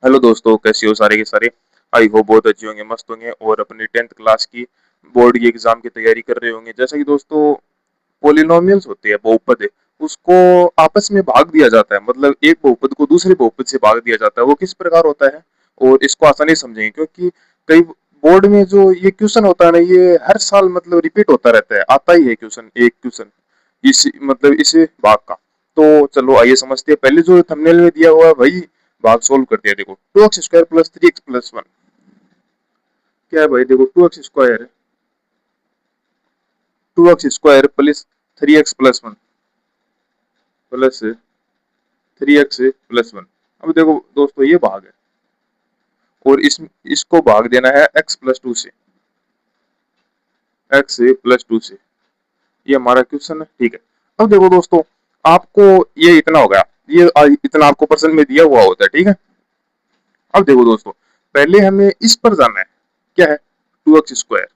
Hello दोस्तों, कैसे हो सारे के सारे। आई होप बहुत अच्छे होंगे, मस्त होंगे और अपनी 10th क्लास की बोर्ड की एग्जाम की तैयारी कर रहे होंगे। जैसा कि दोस्तों पोलिनोमियल्स होते हैं, बहुपद है, उसको आपस में भाग दिया जाता है। मतलब एक बहुपद को दूसरे बहुपद से भाग दिया जाता है। वो किस प्रकार होता है और इसको आसानी से समझेंगे, क्योंकि कई बोर्ड में जो ये क्वेश्चन होता है ना, ये हर साल मतलब रिपीट होता रहता है, आता ही है क्वेश्चन, एक क्वेश्चन इस मतलब इस भाग का। तो चलो आइए समझते हैं। पहले जो थंबनेल में दिया हुआ है वही भाग सोल्व कर दिया। देखो 2x² प्लस 3x+1 क्या है भाई। देखो 2x² plus 3x+1 plus 3x+1। अब देखो दोस्तों ये भाग है और इसको भाग देना है x+2 से, x+2 से। ये हमारा क्वेश्चन है, ठीक है। अब देखो दोस्तों, आपको ये इतना हो गया, ये इतना आपको परसेंट में दिया हुआ होता है, ठीक है। अब देखो दोस्तों, पहले हमें इस पर जाना है, क्या है 2x²।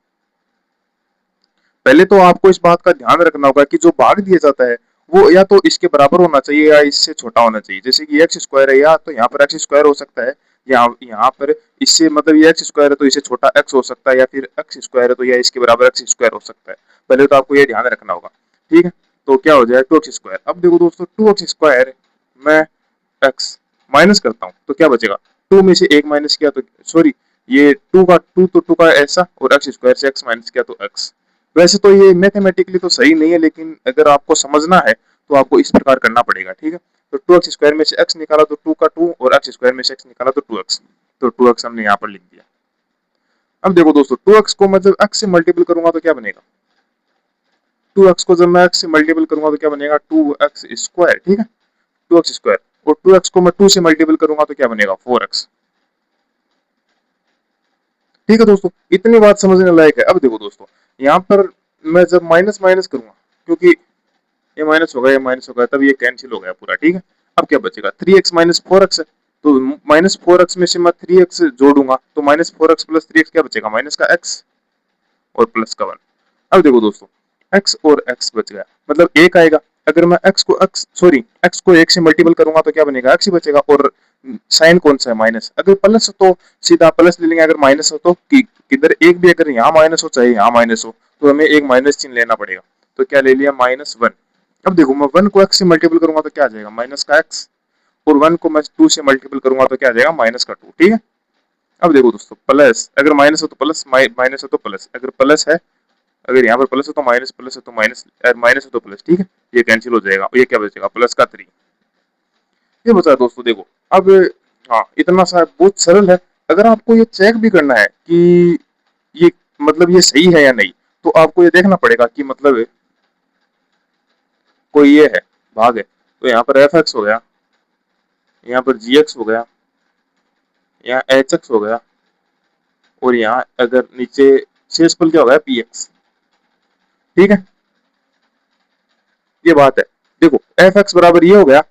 पहले तो आपको इस बात का ध्यान रखना होगा कि जो भाग दिया जाता है वो या तो इसके बराबर होना चाहिए या इससे छोटा होना चाहिए। जैसे कि x² है, या तो यहाँ पर x² हो सकता है, या यहाँ पर इससे मतलब ये x² है तो इससे छोटा x हो सकता है, या फिर x² है तो यह इसके बराबर x² हो सकता है। पहले तो आपको ये ध्यान रखना होगा, ठीक है। तो क्या हो जाए 2x²। अब देखो दोस्तों 2x² मैं x माइनस करता हूँ तो क्या बचेगा, 2 में से 1 माइनस किया तो सॉरी, ये 2 का ऐसा और x² से x माइनस किया तो x। वैसे तो ये मैथमेटिकली तो सही नहीं है, लेकिन अगर आपको समझना है तो आपको इस प्रकार करना पड़ेगा, ठीक है। तो 2x² में से x निकाला तो 2 का 2, और x² में से x निकाला तो 2x। तो 2x हमने यहाँ पर लिख दिया। अब देखो दोस्तों 2x को मैं जब x से मल्टीपल करूंगा तो क्या बनेगा, 2x को जब मैं x से मल्टीपल करूंगा तो क्या बनेगा 2x², ठीक है, 2x²। और 2x को मैं 2 से मल्टीपल करूंगा तो क्या बनेगा 4x। ठीक है दोस्तों, इतनी बात समझने लायक है। अब देखो दोस्तों, यहाँ पर मैं जब माइनस माइनस करूंगा, क्योंकि ये माइनस होगा, ये माइनस होगा, तब ये कैंसिल हो गया पूरा, ठीक है। अब क्या बचेगा 3x माइनस 4x है, तो -4x में से मैं 3x जोड़ूंगा तो -4x प्लस 3x क्या बचेगा, माइनस का x और प्लस का 1। अब देखो दोस्तों, x और x बच गया, मतलब एक आएगा। अगर मैं x को 1 से मल्टीपल करूंगा तो क्या बनेगा, x ही बचेगा। और साइन कौन सा है, माइनस। अगर प्लस हो तो सीधा प्लस ले लेंगे, अगर माइनस हो तो किधर एक भी, अगर यहाँ माइनस हो चाहे यहाँ माइनस हो, तो हमें एक माइनस चिन्ह लेना पड़ेगा। तो क्या ले लिया, -1। अब देखो मैं 1 को x से मल्टीपल करूंगा तो क्या आ जाएगा, माइनस का x। और 1 को मैं 2 से मल्टीपल करूंगा तो क्या आ जाएगा, माइनस का 2, ठीक है। अब देखो दोस्तों, प्लस अगर माइनस हो तो प्लस, माइनस हो तो प्लस, अगर प्लस है, अगर यहाँ पर प्लस हो तो माइनस, प्लस हो तो माइनस, माइनस हो तो प्लस, ठीक है। ये कैंसिल हो जाएगा, ये क्या बचेगा, प्लस का 3। ये बचा दोस्तों। देखो अब, हाँ इतना सा बहुत सरल है। अगर आपको ये चेक भी करना है कि ये मतलब ये सही है या नहीं, तो आपको ये देखना पड़ेगा कि मतलब कोई ये है, भाग है, तो यहाँ पर एफ एक्स हो गया, यहाँ पर जी एक्स हो गया, यहाँ एच एक्स हो गया, और यहाँ अगर नीचे शेषफल क्या हो गया, पी एक्स, ठीक है। ये बात है। देखो एफ एक्स बराबर ये हो गया,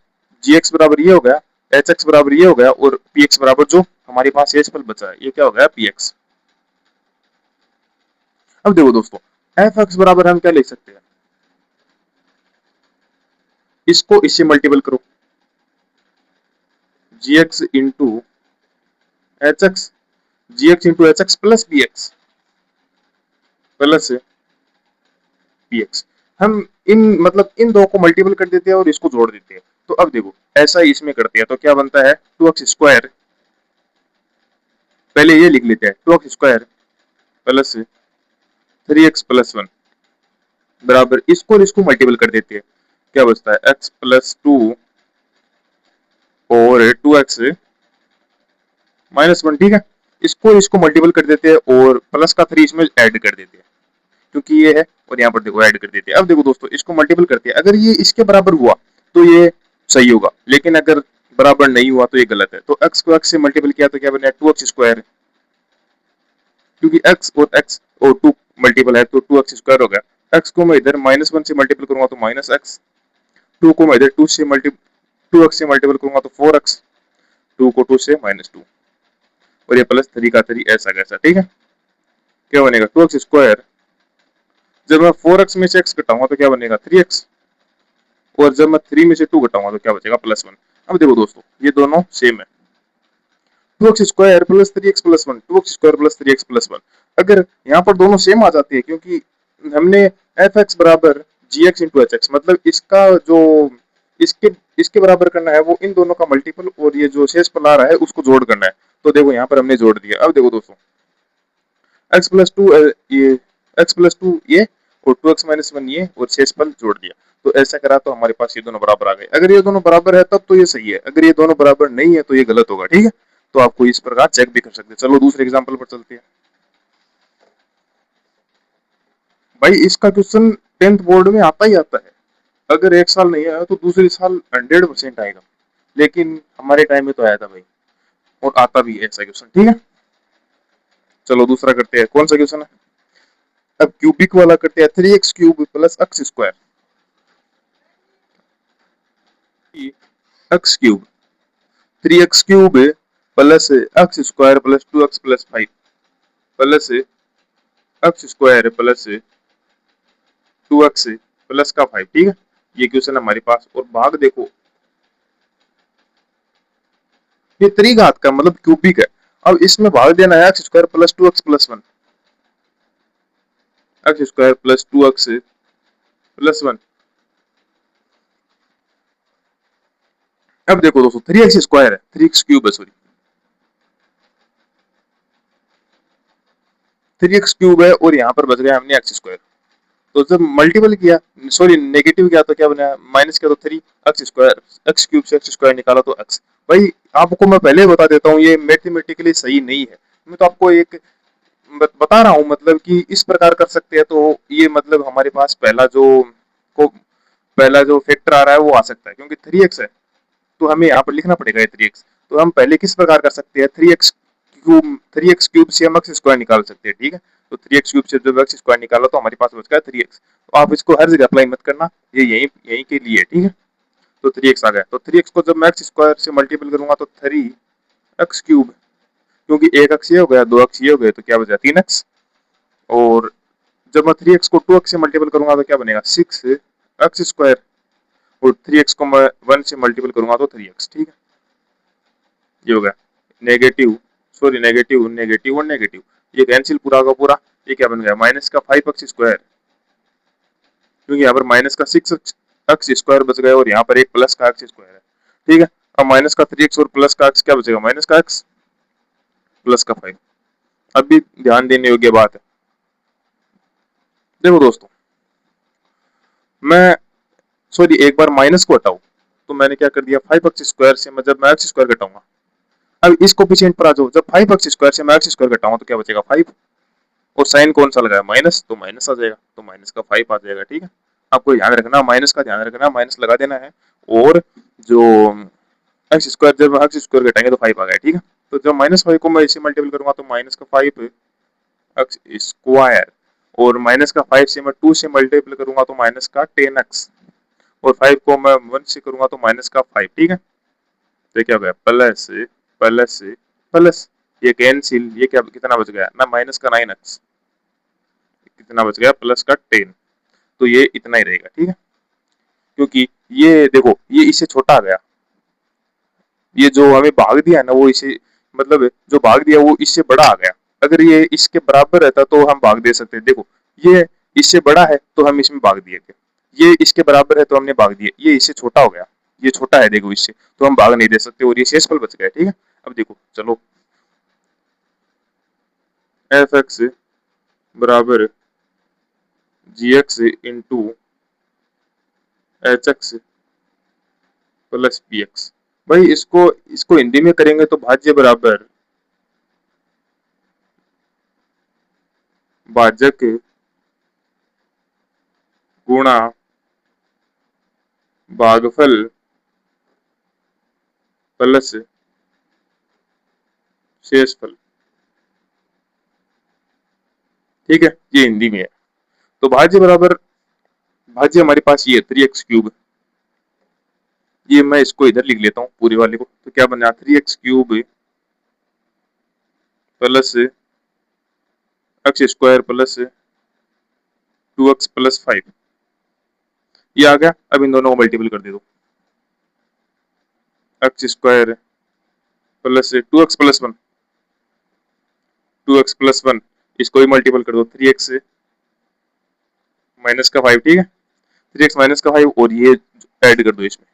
जी एक्स बराबर ये हो गया, एच एक्स बराबर ये हो गया, और पी एक्स बराबर जो हमारे पास शेषफल बचा है ये क्या हो गया, पी एक्स। अब देखो दोस्तों, एफ एक्स बराबर हम क्या लिख सकते हैं, इसको इससे मल्टीपल करो, g x into h x, g x into h x plus b x, plus p x. हम इन मतलब इन दो को मल्टीपल कर देते हैं और इसको जोड़ देते हैं। तो अब देखो ऐसा ही इसमें करते हैं तो क्या बनता है, 2x², पहले ये लिख लेते हैं 2x² प्लस 3x+1 बराबर, इसको और इसको मल्टीपल कर देते हैं, क्या बचता है x+2 और 2x-1, ठीक है। इसको इसको मल्टीपल कर देते हैं और प्लस का 3 इसमें ऐड कर देते हैं, क्योंकि ये है, और यहाँ पर देखो ऐड कर देते हैं। अब देखो दोस्तों, इसको मल्टीपल करते हैं, अगर ये इसके बराबर हुआ तो ये सही होगा, लेकिन अगर बराबर नहीं हुआ तो ये गलत है। तो x को x से मल्टीपल किया तो क्या बना 2x², क्योंकि x और 2 मल्टीपल है तो 2x² हो गया। x को मैं इधर -1 से मल्टीपल करूंगा तो -x, 2 को मैं इधर 2x से मल्टीपल करूंगा तो 4x, 2 को 2 से -2, और ये प्लस 3 का 3 ऐसा कैसा, ठीक है। क्या बनेगा 2x², जब मैं 4x में से x घटाऊंगा तो क्या बनेगा 3x, और जब मैं 3 में से 2 घटाऊंगा तो क्या बचेगा +1। अब देखो दोस्तों ये दोनों सेम है, 2x² plus 3x+1, 2x² plus 3x+1। अगर यहाँ पर दोनों सेम आ जाती है, क्योंकि हमने एफ एक्स बराबर g x into h x, मतलब इसका जो इसके इसके बराबर करना है वो इन दोनों का मल्टीपल, और ये जो शेषफल आ रहा है उसको जोड़ करना है। तो देखो यहाँ पर हमने जोड़ दिया। अब देखो दोस्तों, x+2 ये x+2 ये, और 2x-1 ये, और शेषफल जोड़ दिया। तो ऐसा करा तो हमारे पास ये दोनों बराबर आ गए। अगर ये दोनों बराबर है तब तो ये सही है, अगर ये दोनों बराबर नहीं है तो ये गलत होगा। ठीक है, तो आपको इस प्रकार चेक भी कर सकते हैं। चलो दूसरे एग्जांपल पर चलते हैं। भाई इसका क्वेश्चन 10th बोर्ड में आता ही आता है। अगर एक साल नहीं आया तो दूसरे साल 100% आएगा, लेकिन हमारे टाइम में तो आया था भाई, और आता भी है ऐसा क्वेश्चन। ठीक है, चलो दूसरा करते हैं। कौन सा क्वेश्चन है? अब क्यूबिक वाला करते हैं। 3x³ plus x², x³ 3x³ plus x² plus 2x plus 5 plus x² plus 2x plus का 5। ठीक है, ये क्वेश्चन है हमारे पास। और भाग देखो, ये त्रिघात का मतलब क्यूबिक है। अब इसमें भाग देना है x² plus 2x plus 1, x² plus 2x plus 1। अब देखो दोस्तों, 3x² है, 3x³ है, सॉरी 3x³ है, और यहाँ पर बच गया हमने x²। तो जब मल्टीपल किया, सॉरी नेगेटिव किया तो क्या बना, माइनस किया तो 3x², x³ से x² निकाला तो x। भाई आपको मैं पहले बता देता हूँ, ये मैथमेटिकली सही नहीं है। मैं तो आपको एक बता रहा हूँ, मतलब कि इस प्रकार कर सकते हैं। तो ये मतलब हमारे पास को पहला जो फैक्टर आ रहा है वो आ सकता है, क्योंकि 3x है तो हमें यहाँ पर लिखना पड़ेगा ये 3x। तो हम पहले किस प्रकार कर सकते हैं, 3x³ से हम x² निकाल सकते हैं। ठीक है, तो 3x³ से जब x² निकाला तो हमारे पास बच गया 3x। तो आप इसको हर जगह अप्लाई मत करना, ये यही यही के लिए। ठीक है, तो 3x आ गया। तो 3x को जब मैं x² से मल्टीपल करूंगा तो 3x³, क्योंकि एक अक्ष ये हो गया, दो अक्ष ये हो गए, तो क्या बचा 3x। और जब मैं 3x को 2x से मल्टीपल करूंगा तो क्या बनेगा 6x²। और 3x को मैं 1 से मल्टीपल करूंगा तो 3x। ठीक है, ये हो गया नेगेटिव, सॉरी नेगेटिव नेगेटिव और नेगेटिव, ये कैंसिल पूरा का पूरा। ये क्या बन गया, माइनस का 5x², क्योंकि यहाँ पर माइनस का 6x² बच गया, और यहाँ पर एक प्लस का x² है। ठीक है, अब माइनस का 3x और प्लस का x क्या बचेगा, माइनस का x प्लस का 5। अब भी ध्यान देने योग्य बात है। देखो दोस्तों, मैं सॉरी एक बार माइनस को हटाऊं, तो मैंने क्या कर दिया, 5x² से मैं जब मैं x² घटाऊंगा, अब इस कोफिशिएंट पर आ जाओ, जब 5x² से मैं x² घटाऊंगा तो क्या बचेगा 5, और साइन कौन सा लगाया माइनस, तो माइनस आ जाएगा, तो माइनस का 5 आ जाएगा। ठीक है, आपको ध्यान रखना, माइनस का ध्यान रखना, माइनस लगा देना है। और जो x² जब x² घटाएंगे तो 5 आ गया। ठीक है, तो जब -5 को मैं इसे मल्टीपल करूंगा तो माइनस का 5x², और माइनस का 5 से मैं 2 से मल्टीपल करूंगा तो माइनस का 10x, और 5 को मैं 1 से करूंगा तो माइनस का 5। ठीक है, तो क्या हो गया, प्लस प्लस प्लस, ये कैंसिल, ये क्या कितना बच गया ना, माइनस का 9x, कितना बच गया, प्लस का 10। तो ये इतना ही रहेगा। ठीक है, क्योंकि ये देखो ये इससे छोटा आ गया, ये जो हमें भाग दिया है ना वो इसे, मतलब जो भाग दिया वो इससे बड़ा आ गया। अगर ये इसके बराबर रहता तो हम भाग दे सकते। देखो ये इससे बड़ा है तो हम इसमें भाग दिए थे, ये इसके बराबर है तो हमने भाग दिए, ये इससे छोटा हो गया, ये छोटा है देखो इससे, तो हम भाग नहीं दे सकते, और ये शेषफल बच गया। ठीक है, अब देखो चलो, एफ एक्स बराबर g x into h x plus p x. भाई इसको इसको हिंदी में करेंगे तो भाज्य बराबर भाजक गुणा भागफल प्लस शेषफल। ठीक है, ये हिंदी में है। तो भाज्य बराबर, भाज्य हमारे पास ये 3x³, ये मैं इसको इधर लिख लेता हूँ पूरे वाले को, तो क्या बना 3x³ plus x² plus 2x plus 5, ये आ गया। अब इन दोनों को मल्टीपल कर दे दो, x² प्लस 2x+1, 2x+1 इसको ही मल्टीपल कर दो 3x से माइनस का 5, ठीक है, 3x माइनस का 5 और ये ऐड कर दो इसमें।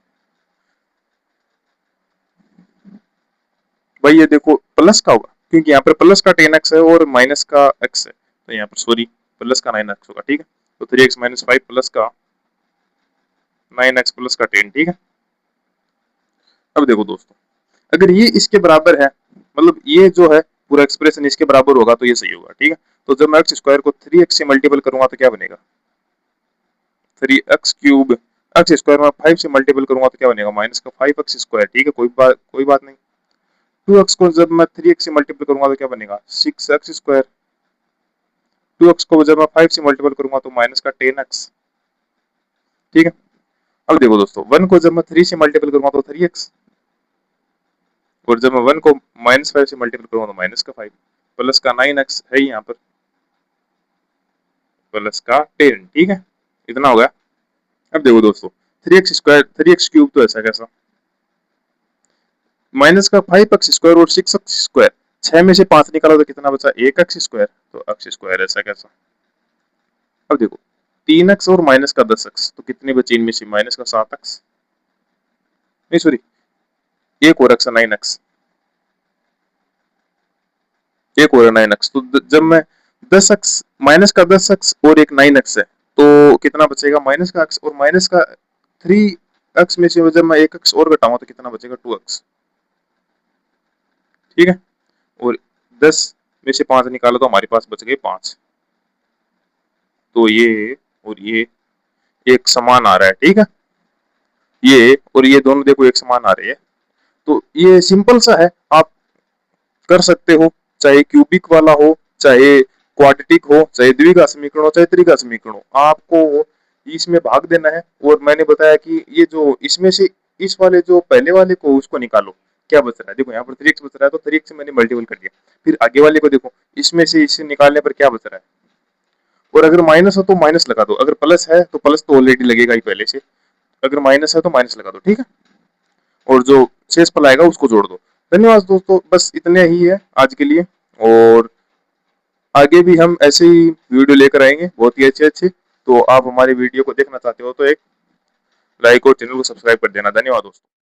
भाई ये देखो प्लस का होगा क्योंकि यहाँ पर प्लस का 10x है और माइनस का x है, तो यहाँ पर सॉरी प्लस का 9x होगा, ठीक है। तो 3x माइनस 5 प्लस का 9x प्लस का 10, ठीक है। अब देखो दोस्तों, अगर ये इसके बराबर है, मतलब ये जो है पूरा एक्सप्रेशन इसके बराबर होगा तो ये सही होगा, ठीक है। तो जब मैं एक्स स्क्वायर को 3x से मल्टीपल करूंगा तो क्या बनेगा 3x क्यूब, एक्स स्क्वायर में 5 से मल्टीपल करूंगा तो क्या बनेगा माइनस का 5x स्क्वायर, ठीक है, कोई बात नहीं। 2x को जब मैं 3x से मल्टीपल करूंगा तो क्या बनेगा 6x स्क्वायर, 2x को जब मैं 5 से मल्टीपल करूंगा तो माइनस का 10x, ठीक है। अब देखो दोस्तों 1 को जब मैं 3 से मल्टीपल करूंगा तो 3x, और जब मैं 1 को -5 से मल्टीपल करूंगा तो माइनस का 5 प्लस का 9x है यहाँ पर प्लस का 10, ठीक है, इतना हो गया। अब देखो दोस्तों 3x स्क्वायर 3x क्यूब तो ऐसा कैसा, माइनस का 5x स्क्वायर और 6x स्क्वायर, 6 में से 5 निकाला तो कितना बचा 1x स्क्वायर, तो x स्क्वायर ऐसा कैसा। अब देखो 3x और माइनस का 10x तो कितनी बची इनमें से माइनस का 7x, नहीं सॉरी एक और x 9x, एक और 9x, तो जब मैं 10x माइनस का 10x और एक 9x है तो कितना बचेगा माइनस का x, और माइनस का 3x में से जब मैं एक x और घटाऊंगा तो कितना बचेगा 2x, ठीक है। और 10 में से 5 निकाला तो हमारे पास बच गए 5, तो ये और ये एक समान आ रहा है, ठीक है, ये और ये दोनों देखो एक समान आ रहे हैं। तो ये सिंपल सा है, आप कर सकते हो, चाहे क्यूबिक वाला हो, चाहे क्वाड्रेटिक हो, चाहे द्विघात समीकरण हो, चाहे त्रिघात समीकरण हो, आपको इसमें भाग देना है। और मैंने बताया कि ये जो इसमें से इस वाले जो पहले वाले को उसको निकालो, क्या बच रहा है, देखो यहाँ पर 3x बच रहा है तो 3x से मैंने मल्टीपल कर दिया, फिर आगे वाले को देखो इसमें से इसे निकालने पर क्या बच रहा है, और अगर माइनस हो तो माइनस लगा दो, अगर प्लस है तो प्लस तो ऑलरेडी लगेगा ही पहले से, अगर माइनस है तो माइनस लगा दो, ठीक है, और जो शेष फल आएगा उसको जोड़ दो। धन्यवाद दोस्तों, बस इतने ही है आज के लिए, और आगे भी हम ऐसे ही वीडियो लेकर आएंगे बहुत ही अच्छे अच्छे। तो आप हमारे वीडियो को देखना चाहते हो तो एक लाइक और चैनल को सब्सक्राइब कर देना। धन्यवाद दोस्तों।